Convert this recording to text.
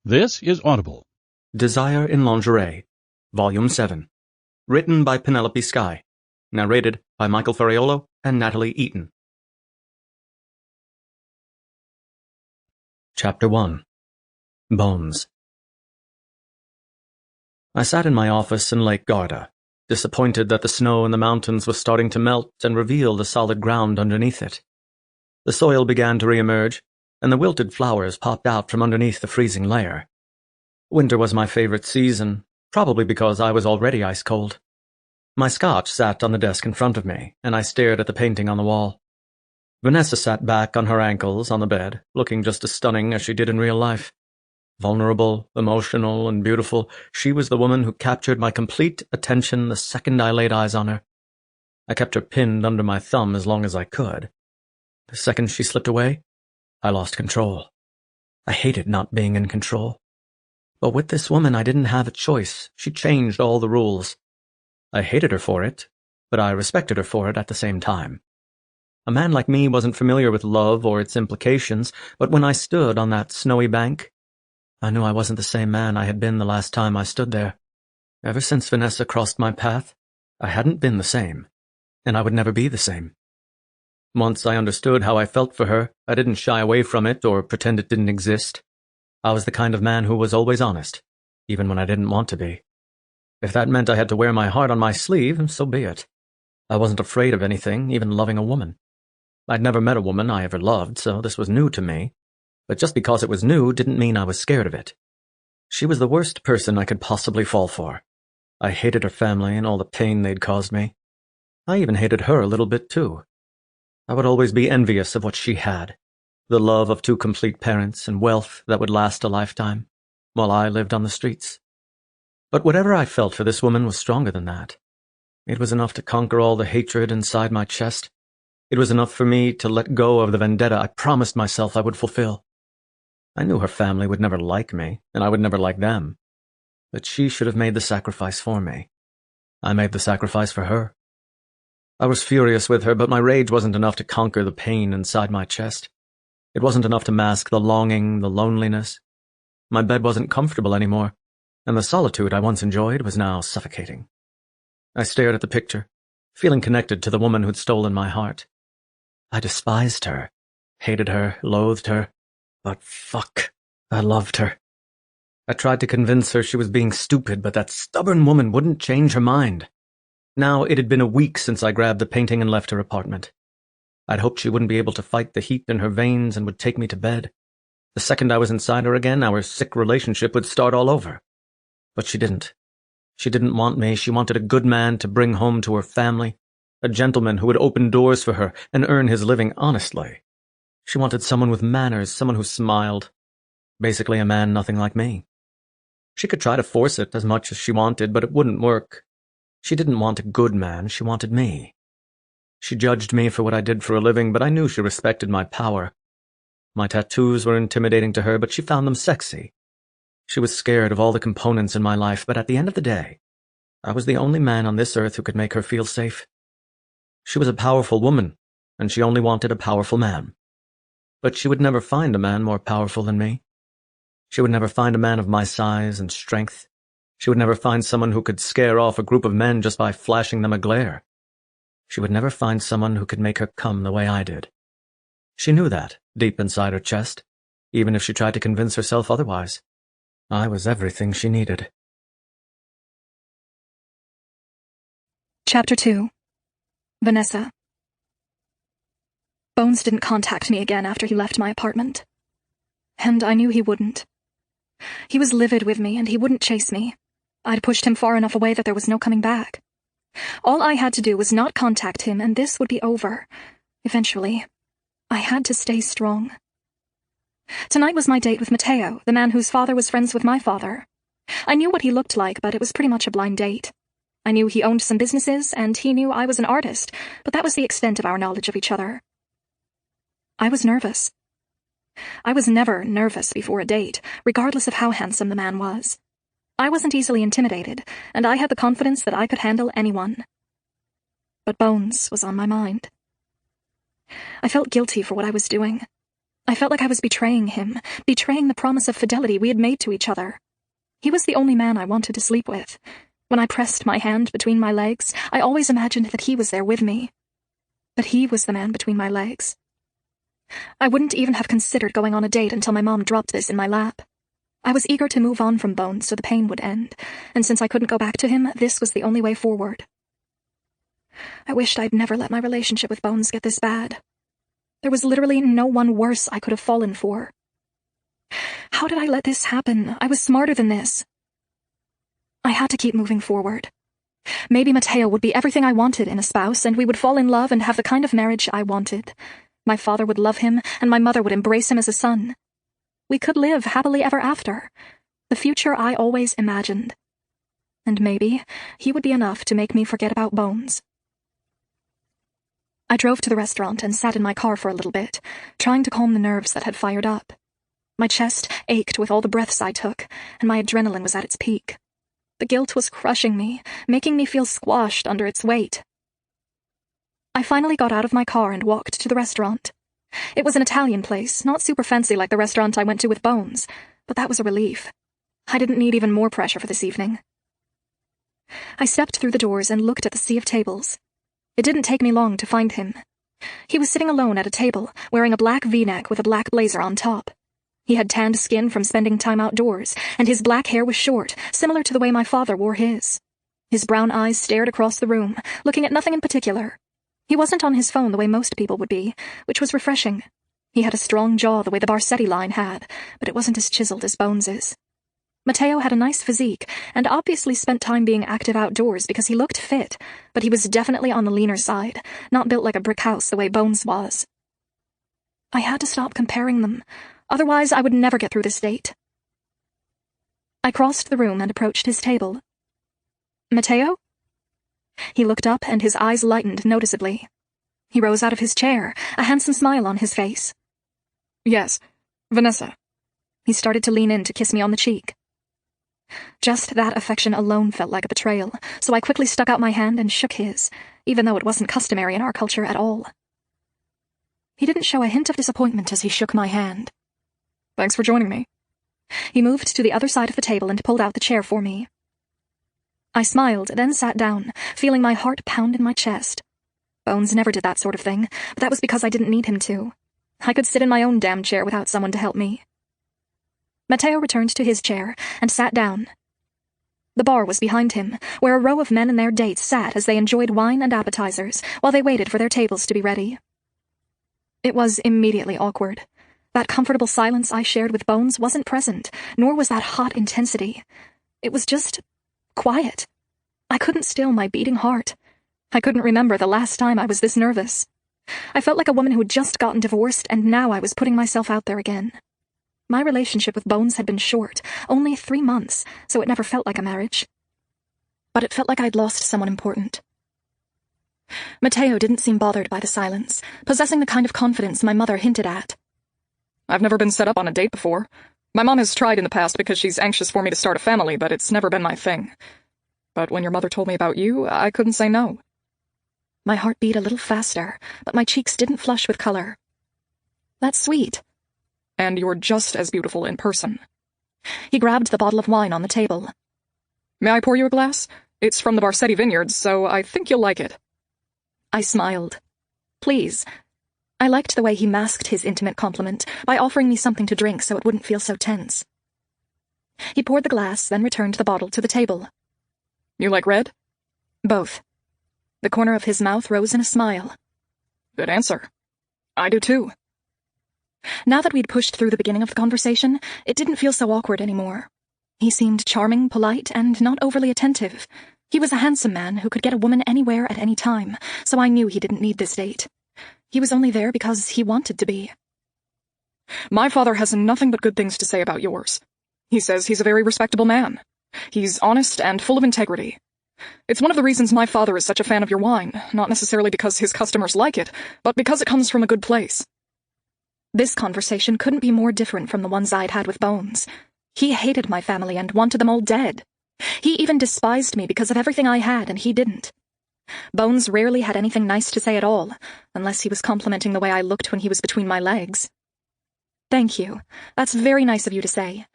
This is Audible. Desire in Lingerie, Volume 7. Written by Penelope Sky. Narrated by Michael Ferraiolo and Natalie Eaton. Chapter 1. Bones. I sat in my office in Lake Garda, disappointed that the snow in the mountains was starting to melt and reveal the solid ground underneath it. The soil began to re-emerge, and the wilted flowers popped out from underneath the freezing layer. Winter was my favorite season, probably because I was already ice-cold. My scotch sat on the desk in front of me, and I stared at the painting on the wall. Vanessa sat back on her ankles on the bed, looking just as stunning as she did in real life. Vulnerable, emotional, and beautiful, she was the woman who captured my complete attention the second I laid eyes on her. I kept her pinned under my thumb as long as I could. The second she slipped away, I lost control. I hated not being in control. But with this woman, I didn't have a choice. She changed all the rules. I hated her for it, but I respected her for it at the same time. A man like me wasn't familiar with love or its implications, but when I stood on that snowy bank, I knew I wasn't the same man I had been the last time I stood there. Ever since Vanessa crossed my path, I hadn't been the same, and I would never be the same. Once I understood how I felt for her, I didn't shy away from it or pretend it didn't exist. I was the kind of man who was always honest, even when I didn't want to be. If that meant I had to wear my heart on my sleeve, so be it. I wasn't afraid of anything, even loving a woman. I'd never met a woman I ever loved, so this was new to me. But just because it was new didn't mean I was scared of it. She was the worst person I could possibly fall for. I hated her family and all the pain they'd caused me. I even hated her a little bit, too. I would always be envious of what she had. The love of two complete parents and wealth that would last a lifetime, while I lived on the streets. But whatever I felt for this woman was stronger than that. It was enough to conquer all the hatred inside my chest. It was enough for me to let go of the vendetta I promised myself I would fulfill. I knew her family would never like me, and I would never like them. But she should have made the sacrifice for me. I made the sacrifice for her. I was furious with her, but my rage wasn't enough to conquer the pain inside my chest. It wasn't enough to mask the longing, the loneliness. My bed wasn't comfortable anymore, and the solitude I once enjoyed was now suffocating. I stared at the picture, feeling connected to the woman who'd stolen my heart. I despised her, hated her, loathed her, but fuck, I loved her. I tried to convince her she was being stupid, but that stubborn woman wouldn't change her mind. Now it had been a week since I grabbed the painting and left her apartment. I'd hoped she wouldn't be able to fight the heat in her veins and would take me to bed. The second I was inside her again, our sick relationship would start all over. But she didn't. She didn't want me. She wanted a good man to bring home to her family, a gentleman who would open doors for her and earn his living honestly. She wanted someone with manners, someone who smiled. Basically a man nothing like me. She could try to force it as much as she wanted, but it wouldn't work. She didn't want a good man, she wanted me. She judged me for what I did for a living, but I knew she respected my power. My tattoos were intimidating to her, but she found them sexy. She was scared of all the components in my life, but at the end of the day, I was the only man on this earth who could make her feel safe. She was a powerful woman, and she only wanted a powerful man. But she would never find a man more powerful than me. She would never find a man of my size and strength. She would never find someone who could scare off a group of men just by flashing them a glare. She would never find someone who could make her come the way I did. She knew that, deep inside her chest, even if she tried to convince herself otherwise. I was everything she needed. Chapter 2. Vanessa. Bones didn't contact me again after he left my apartment. And I knew he wouldn't. He was livid with me, and he wouldn't chase me. I'd pushed him far enough away that there was no coming back. All I had to do was not contact him, and this would be over. Eventually. I had to stay strong. Tonight was my date with Matteo, the man whose father was friends with my father. I knew what he looked like, but it was pretty much a blind date. I knew he owned some businesses, and he knew I was an artist, but that was the extent of our knowledge of each other. I was nervous. I was never nervous before a date, regardless of how handsome the man was. I wasn't easily intimidated, and I had the confidence that I could handle anyone. But Bones was on my mind. I felt guilty for what I was doing. I felt like I was betraying him, betraying the promise of fidelity we had made to each other. He was the only man I wanted to sleep with. When I pressed my hand between my legs, I always imagined that he was there with me. But he was the man between my legs. I wouldn't even have considered going on a date until my mom dropped this in my lap. I was eager to move on from Bones so the pain would end, and since I couldn't go back to him, this was the only way forward. I wished I'd never let my relationship with Bones get this bad. There was literally no one worse I could have fallen for. How did I let this happen? I was smarter than this. I had to keep moving forward. Maybe Mateo would be everything I wanted in a spouse, and we would fall in love and have the kind of marriage I wanted. My father would love him, and my mother would embrace him as a son. We could live happily ever after, the future I always imagined. And maybe he would be enough to make me forget about Bones. I drove to the restaurant and sat in my car for a little bit, trying to calm the nerves that had fired up. My chest ached with all the breaths I took, and my adrenaline was at its peak. The guilt was crushing me, making me feel squashed under its weight. I finally got out of my car and walked to the restaurant. It was an Italian place, not super fancy like the restaurant I went to with Bones, but that was a relief. I didn't need even more pressure for this evening. I stepped through the doors and looked at the sea of tables. It didn't take me long to find him. He was sitting alone at a table, wearing a black V-neck with a black blazer on top. He had tanned skin from spending time outdoors, and his black hair was short, similar to the way my father wore his. His brown eyes stared across the room, looking at nothing in particular. He wasn't on his phone the way most people would be, which was refreshing. He had a strong jaw the way the Barsetti line had, but it wasn't as chiseled as Bones's. Mateo had a nice physique, and obviously spent time being active outdoors because he looked fit, but he was definitely on the leaner side, not built like a brick house the way Bones was. I had to stop comparing them, otherwise I would never get through this date. I crossed the room and approached his table. Mateo? He looked up and his eyes lightened noticeably. He rose out of his chair, a handsome smile on his face. Yes, Vanessa. He started to lean in to kiss me on the cheek. Just that affection alone felt like a betrayal, so I quickly stuck out my hand and shook his, even though it wasn't customary in our culture at all. He didn't show a hint of disappointment as he shook my hand. Thanks for joining me. He moved to the other side of the table and pulled out the chair for me. I smiled, then sat down, feeling my heart pound in my chest. Bones never did that sort of thing, but that was because I didn't need him to. I could sit in my own damn chair without someone to help me. Mateo returned to his chair and sat down. The bar was behind him, where a row of men and their dates sat as they enjoyed wine and appetizers while they waited for their tables to be ready. It was immediately awkward. That comfortable silence I shared with Bones wasn't present, nor was that hot intensity. It was just quiet. I couldn't still my beating heart. I couldn't remember the last time I was this nervous. I felt like a woman who had just gotten divorced, and now I was putting myself out there again. My relationship with Bones had been short, only 3 months, so it never felt like a marriage. But it felt like I'd lost someone important. Mateo didn't seem bothered by the silence, possessing the kind of confidence my mother hinted at. I've never been set up on a date before. My mom has tried in the past because she's anxious for me to start a family, but it's never been my thing. But when your mother told me about you, I couldn't say no. My heart beat a little faster, but my cheeks didn't flush with color. That's sweet. And you're just as beautiful in person. He grabbed the bottle of wine on the table. May I pour you a glass? It's from the Barsetti vineyards, so I think you'll like it. I smiled. Please. I liked the way he masked his intimate compliment by offering me something to drink so it wouldn't feel so tense. He poured the glass, then returned the bottle to the table. You like red? Both. The corner of his mouth rose in a smile. Good answer. I do too. Now that we'd pushed through the beginning of the conversation, it didn't feel so awkward anymore. He seemed charming, polite, and not overly attentive. He was a handsome man who could get a woman anywhere at any time, so I knew he didn't need this date. He was only there because he wanted to be. My father has nothing but good things to say about yours. He says he's a very respectable man. He's honest and full of integrity. It's one of the reasons my father is such a fan of your wine, not necessarily because his customers like it, but because it comes from a good place. This conversation couldn't be more different from the ones I'd had with Bones. He hated my family and wanted them all dead. He even despised me because of everything I had, and he didn't. Bones rarely had anything nice to say at all, unless he was complimenting the way I looked when he was between my legs. Thank you. That's very nice of you to say.